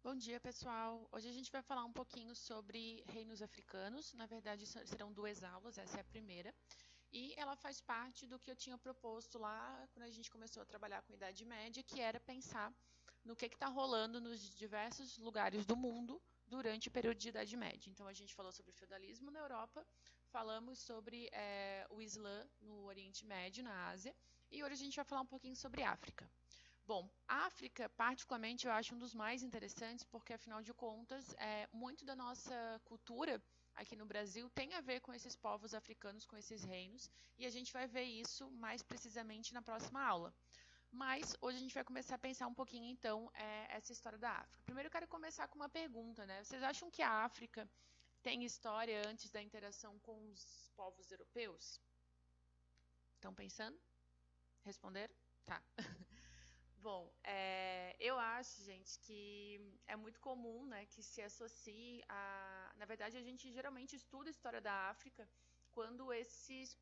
Bom dia, pessoal. Hoje a gente vai falar um pouquinho sobre reinos africanos. Na verdade, serão duas aulas, essa é a primeira. E ela faz parte do que eu tinha proposto lá quando a gente começou a trabalhar com a Idade Média, que era pensar no que está rolando nos diversos lugares do mundo durante o período de Idade Média. Então, a gente falou sobre o feudalismo na Europa, falamos sobre o Islã no Oriente Médio, na Ásia, e hoje a gente vai falar um pouquinho sobre África. Bom, a África, particularmente, eu acho um dos mais interessantes, porque, afinal de contas, muito da nossa cultura aqui no Brasil tem a ver com esses povos africanos, com esses reinos, e a gente vai ver isso mais precisamente na próxima aula. Mas hoje a gente vai começar a pensar um pouquinho, então, essa história da África. Primeiro eu quero começar com uma pergunta, né? Vocês acham que a África tem história antes da interação com os povos europeus? Estão pensando? Responderam? Tá. Bom, eu acho, gente, que é muito comum, né, que se associe a... Na verdade, a gente geralmente estuda a história da África quando esses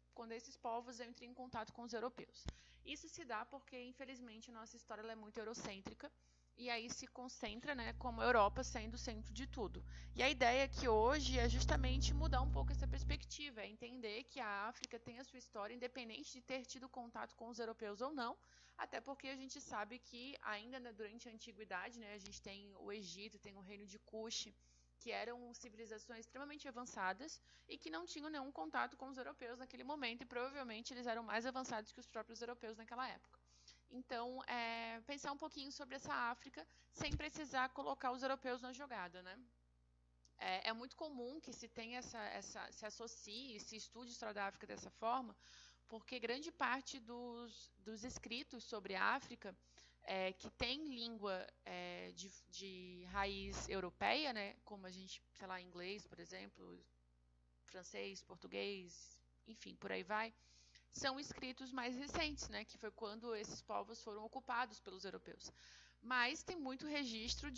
povos entram em contato com os europeus. Isso se dá porque, infelizmente, a nossa história ela é muito eurocêntrica e aí se concentra, né, como a Europa sendo o centro de tudo. E a ideia aqui hoje é justamente mudar um pouco essa perspectiva, é entender que a África tem a sua história, independente de ter tido contato com os europeus ou não, até porque a gente sabe que ainda durante a antiguidade, né, a gente tem o Egito, tem o reino de Kush, que eram civilizações extremamente avançadas e que não tinham nenhum contato com os europeus naquele momento e provavelmente eles eram mais avançados que os próprios europeus naquela época. Então, pensar um pouquinho sobre essa África sem precisar colocar os europeus na jogada, né? É muito comum que se tenha se associe, se estude a história da África dessa forma, porque grande parte dos escritos sobre a África, que tem língua de raiz europeia, né, como a gente, sei lá, inglês, por exemplo, francês, português, enfim, por aí vai, são escritos mais recentes, né, que foi quando esses povos foram ocupados pelos europeus. Mas tem muito registro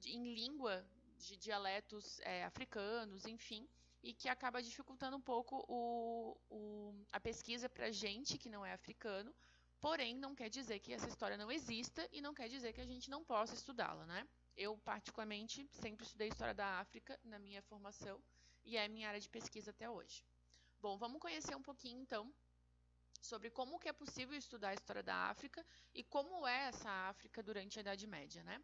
em língua de dialetos africanos, enfim, e que acaba dificultando um pouco a pesquisa para a gente que não é africano, porém não quer dizer que essa história não exista e não quer dizer que a gente não possa estudá-la, né? Eu, particularmente, sempre estudei história da África na minha formação e é minha área de pesquisa até hoje. Bom, vamos conhecer um pouquinho, então, sobre como que é possível estudar a história da África e como é essa África durante a Idade Média, né?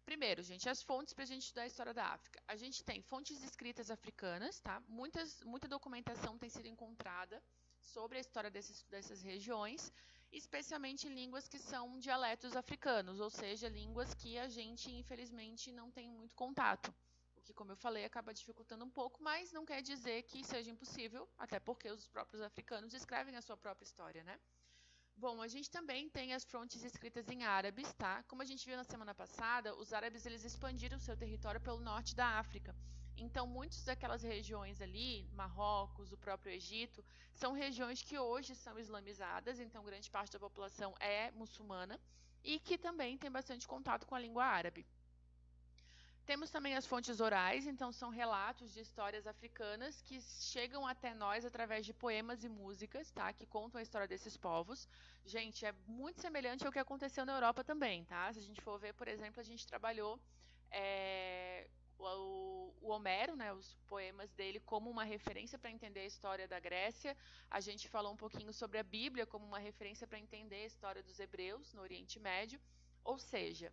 Primeiro, gente, as fontes para a gente estudar a história da África. A gente tem fontes escritas africanas, tá? Muita documentação tem sido encontrada sobre a história dessas regiões, especialmente em línguas que são dialetos africanos, ou seja, línguas que a gente, infelizmente, não tem muito contato. O que, como eu falei, acaba dificultando um pouco, mas não quer dizer que seja impossível, até porque os próprios africanos escrevem a sua própria história, né? Bom, a gente também tem as fontes escritas em árabes, tá? Como a gente viu na semana passada, os árabes eles expandiram seu território pelo norte da África. Então, muitas daquelas regiões ali, Marrocos, o próprio Egito, são regiões que hoje são islamizadas, então grande parte da população é muçulmana e que também tem bastante contato com a língua árabe. Temos também as fontes orais, então são relatos de histórias africanas que chegam até nós através de poemas e músicas, tá? Que contam a história desses povos. Gente, é muito semelhante ao que aconteceu na Europa também, tá? Se a gente for ver, por exemplo, a gente trabalhou o Homero, né, os poemas dele, como uma referência para entender a história da Grécia. A gente falou um pouquinho sobre a Bíblia como uma referência para entender a história dos hebreus no Oriente Médio. Ou seja,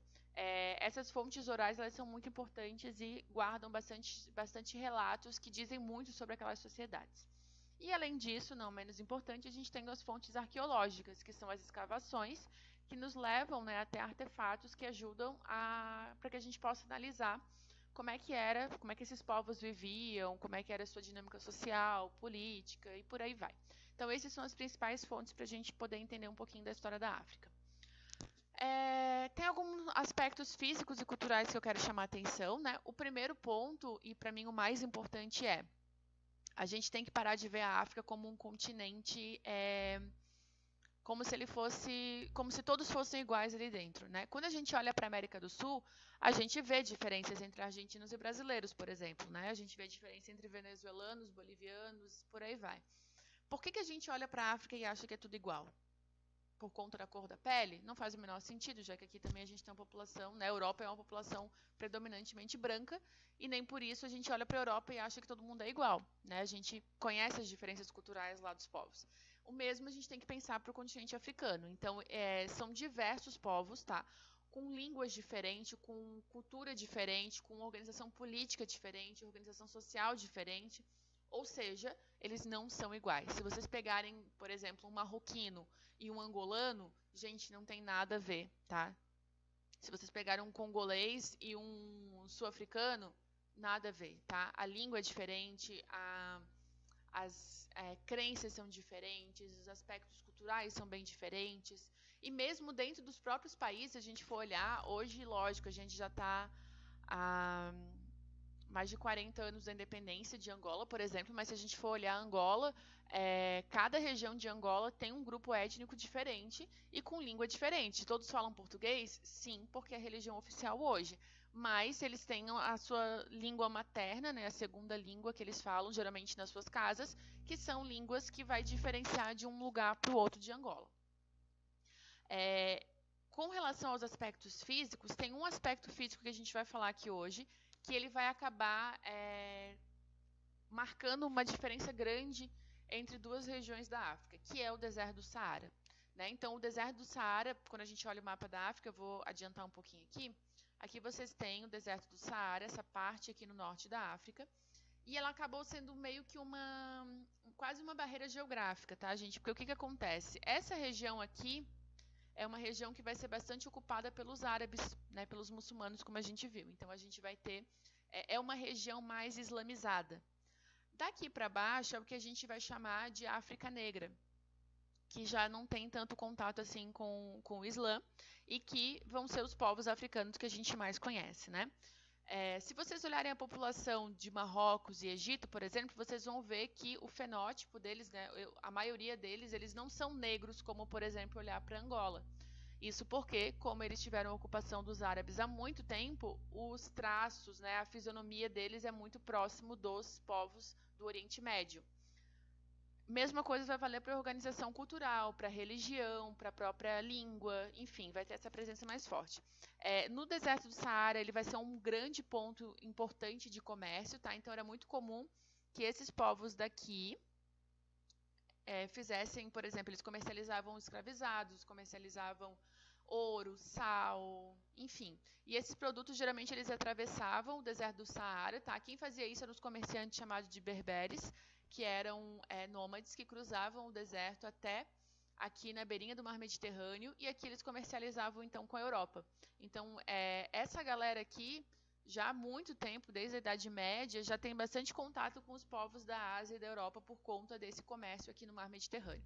essas fontes orais elas são muito importantes e guardam bastante relatos que dizem muito sobre aquelas sociedades. E além disso, não menos importante, a gente tem as fontes arqueológicas, que são as escavações, que nos levam, né, até artefatos que ajudam para que a gente possa analisar como é que esses povos viviam, como é que era a sua dinâmica social, política e por aí vai. Então, essas são as principais fontes para a gente poder entender um pouquinho da história da África. Tem alguns aspectos físicos e culturais que eu quero chamar a atenção, né? O primeiro ponto, e para mim o mais importante, a gente tem que parar de ver a África como um continente, como se todos fossem iguais ali dentro, né? Quando a gente olha para a América do Sul, a gente vê diferenças entre argentinos e brasileiros, por exemplo, né? A gente vê diferença entre venezuelanos, bolivianos, por aí vai. Por que a gente olha para a África e acha que é tudo igual? por conta da cor da pele, não faz o menor sentido, já que aqui também a gente tem uma população, né? A Europa é uma população predominantemente branca, e nem por isso a gente olha para a Europa e acha que todo mundo é igual, né? A gente conhece as diferenças culturais lá dos povos. O mesmo a gente tem que pensar para o continente africano. Então, são diversos povos, tá? Com línguas diferentes, com cultura diferente, com organização política diferente, organização social diferente. Ou seja, eles não são iguais. Se vocês pegarem, por exemplo, um marroquino e um angolano, gente, não tem nada a ver, tá? Se vocês pegarem um congolês e um sul-africano, nada a ver, tá? A língua é diferente, as crenças são diferentes, os aspectos culturais são bem diferentes. E mesmo dentro dos próprios países, se a gente for olhar, hoje, lógico, a gente já está há mais de 40 anos da independência de Angola, por exemplo, mas se a gente for olhar Angola, cada região de Angola tem um grupo étnico diferente e com língua diferente. Todos falam português? Sim, porque é a religião oficial hoje. Mas eles têm a sua língua materna, né, a segunda língua que eles falam, geralmente nas suas casas, que são línguas que vai diferenciar de um lugar para o outro de Angola. Com relação aos aspectos físicos, tem um aspecto físico que a gente vai falar aqui hoje, que ele vai acabar marcando uma diferença grande entre duas regiões da África, que é o deserto do Saara. Né? Então, o deserto do Saara, quando a gente olha o mapa da África, eu vou adiantar um pouquinho aqui. Aqui vocês têm o deserto do Saara, essa parte aqui no norte da África, e ela acabou sendo meio que quase uma barreira geográfica, tá, gente? Porque o que acontece? Essa região aqui é uma região que vai ser bastante ocupada pelos árabes, né, pelos muçulmanos, como a gente viu. Então, a gente vai ter... É uma região mais islamizada. Daqui para baixo é o que a gente vai chamar de África Negra, que já não tem tanto contato assim com o Islã e que vão ser os povos africanos que a gente mais conhece, né? Se vocês olharem a população de Marrocos e Egito, por exemplo, vocês vão ver que o fenótipo deles, né, a maioria deles, eles não são negros, como, por exemplo, olhar para Angola. Isso porque, como eles tiveram a ocupação dos árabes há muito tempo, os traços, né, a fisionomia deles é muito próximo dos povos do Oriente Médio. Mesma coisa vai valer para a organização cultural, para a religião, para a própria língua, enfim, vai ter essa presença mais forte. No deserto do Saara, ele vai ser um grande ponto importante de comércio, tá? Então, era muito comum que esses povos daqui fizessem, por exemplo, eles comercializavam escravizados, comercializavam ouro, sal, enfim. E esses produtos, geralmente, eles atravessavam o deserto do Saara, tá? Quem fazia isso eram os comerciantes chamados de berberes, que eram nômades que cruzavam o deserto até aqui na beirinha do mar Mediterrâneo, e aqui eles comercializavam, então, com a Europa. Então, essa galera aqui, já há muito tempo, desde a Idade Média, já tem bastante contato com os povos da Ásia e da Europa por conta desse comércio aqui no mar Mediterrâneo.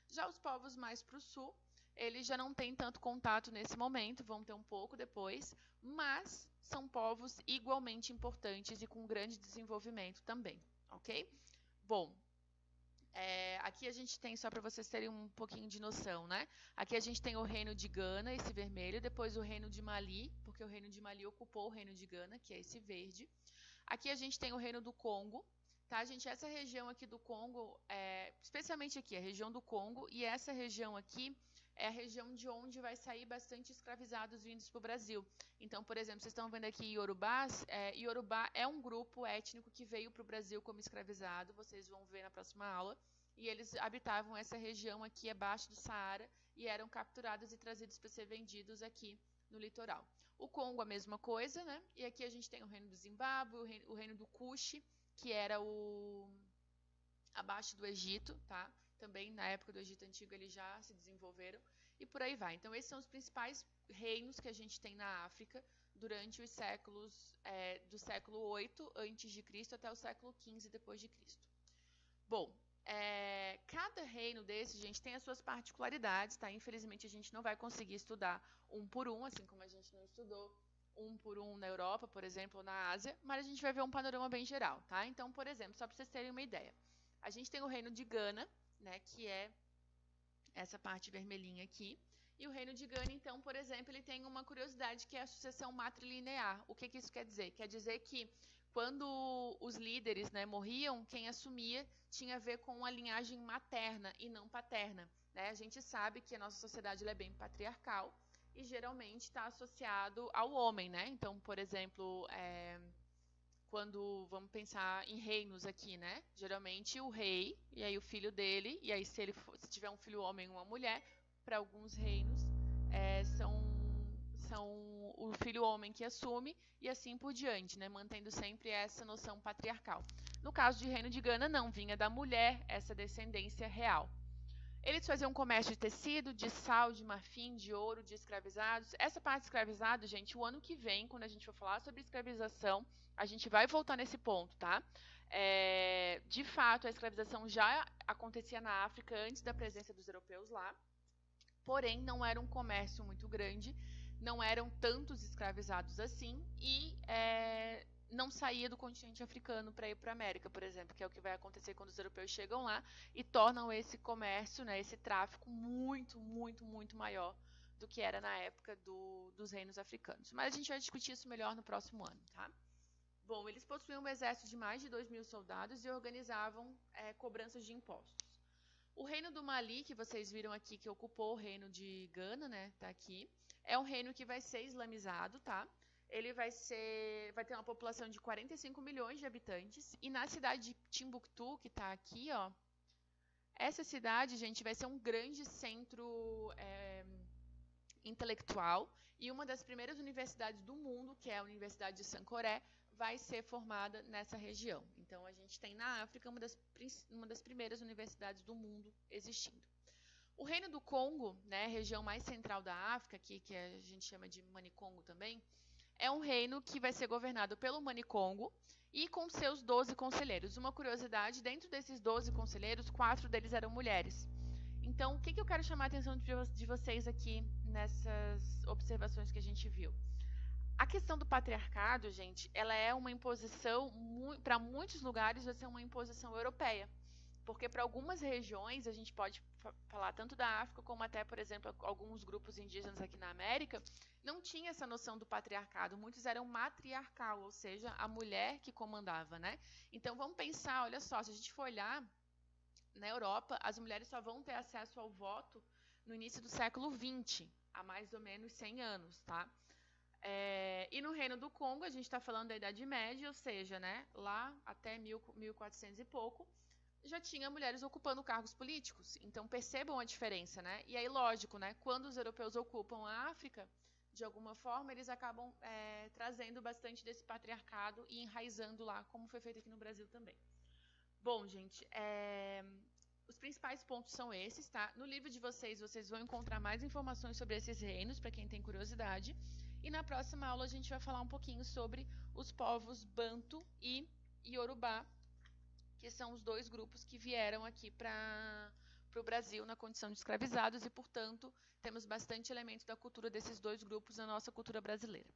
Já os povos mais para o sul, eles já não têm tanto contato nesse momento, vão ter um pouco depois, mas são povos igualmente importantes e com grande desenvolvimento também, ok? Bom, aqui a gente tem, só para vocês terem um pouquinho de noção, né? Aqui a gente tem o reino de Gana, esse vermelho, depois o reino de Mali, porque o reino de Mali ocupou o reino de Gana, que é esse verde. Aqui a gente tem o reino do Congo, tá, gente? Essa região aqui do Congo, especialmente aqui, a região do Congo, e essa região aqui é a região de onde vai sair bastante escravizados vindos para o Brasil. Então, por exemplo, vocês estão vendo aqui Iorubás. Iorubá é um grupo étnico que veio para o Brasil como escravizado, vocês vão ver na próxima aula. E eles habitavam essa região aqui abaixo do Saara e eram capturados e trazidos para ser vendidos aqui no litoral. O Congo, a mesma coisa, né? E aqui a gente tem o reino do Zimbábue, o reino do Kush, que era abaixo do Egito, tá? Também na época do Egito Antigo eles já se desenvolveram e por aí vai. Então esses são os principais reinos que a gente tem na África durante os séculos do século 8 a.C. até o século 15 depois de Cristo. Bom, cada reino desse, gente, tem as suas particularidades, tá? Infelizmente a gente não vai conseguir estudar um por um, assim como a gente não estudou um por um na Europa, por exemplo, ou na Ásia, mas a gente vai ver um panorama bem geral, tá? Então, por exemplo, só para vocês terem uma ideia, a gente tem o reino de Gana, né, que é essa parte vermelhinha aqui. E o reino de Gana, então, por exemplo, ele tem uma curiosidade que é a sucessão matrilinear. O que isso quer dizer? Quer dizer que quando os líderes, né, morriam, quem assumia tinha a ver com a linhagem materna e não paterna. né? A gente sabe que a nossa sociedade ela é bem patriarcal e geralmente está associado ao homem, né? Então, por exemplo, quando vamos pensar em reinos aqui, né? Geralmente o rei e aí o filho dele, e aí se tiver um filho homem e uma mulher, para alguns reinos são o filho homem que assume e assim por diante, né? Mantendo sempre essa noção patriarcal. No caso de Reino de Gana, não, vinha da mulher essa descendência real. Eles faziam um comércio de tecido, de sal, de marfim, de ouro, de escravizados. Essa parte de escravizado, gente, o ano que vem, quando a gente for falar sobre escravização, a gente vai voltar nesse ponto, tá? De fato, a escravização já acontecia na África antes da presença dos europeus lá, porém não era um comércio muito grande, não eram tantos escravizados assim e não saía do continente africano para ir para a América, por exemplo, que é o que vai acontecer quando os europeus chegam lá e tornam esse comércio, né, esse tráfico muito, muito, muito maior do que era na época dos reinos africanos. Mas a gente vai discutir isso melhor no próximo ano, tá? Bom, eles possuíam um exército de mais de 2.000 soldados e organizavam cobranças de impostos. O reino do Mali, que vocês viram aqui, que ocupou o reino de Gana, né, tá aqui, é um reino que vai ser islamizado, tá? Ele vai ter uma população de 45 milhões de habitantes, e na cidade de Timbuktu, que tá aqui, ó, essa cidade, gente, vai ser um grande centro intelectual, e uma das primeiras universidades do mundo, que é a Universidade de Sankoré, vai ser formada nessa região. Então, a gente tem na África uma das primeiras universidades do mundo existindo. O Reino do Congo, né, região mais central da África, aqui, que a gente chama de Manicongo também, é um reino que vai ser governado pelo Manicongo e com seus 12 conselheiros. Uma curiosidade, dentro desses 12 conselheiros, 4 deles eram mulheres. Então, o que eu quero chamar a atenção de vocês aqui nessas observações que a gente viu? A questão do patriarcado, gente, ela é uma imposição, para muitos lugares vai ser uma imposição europeia. Porque para algumas regiões, a gente pode falar tanto da África como até, por exemplo, alguns grupos indígenas aqui na América, não tinha essa noção do patriarcado. Muitos eram matriarcal, ou seja, a mulher que comandava, né? Então vamos pensar, olha só, se a gente for olhar, na Europa, as mulheres só vão ter acesso ao voto no início do século XX, há mais ou menos 100 anos, tá? E no Reino do Congo, a gente está falando da Idade Média, ou seja, né, lá até 1400 e pouco, já tinha mulheres ocupando cargos políticos. Então percebam a diferença, né? E aí, lógico, né, quando os europeus ocupam a África, de alguma forma, eles acabam trazendo bastante desse patriarcado e enraizando lá, como foi feito aqui no Brasil também. Bom, gente, os principais pontos são esses, tá? No livro de vocês vão encontrar mais informações sobre esses reinos, para quem tem curiosidade. E na próxima aula a gente vai falar um pouquinho sobre os povos Banto e Yorubá, que são os dois grupos que vieram aqui para o Brasil na condição de escravizados e, portanto, temos bastante elemento da cultura desses dois grupos na nossa cultura brasileira.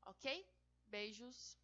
Ok? Beijos!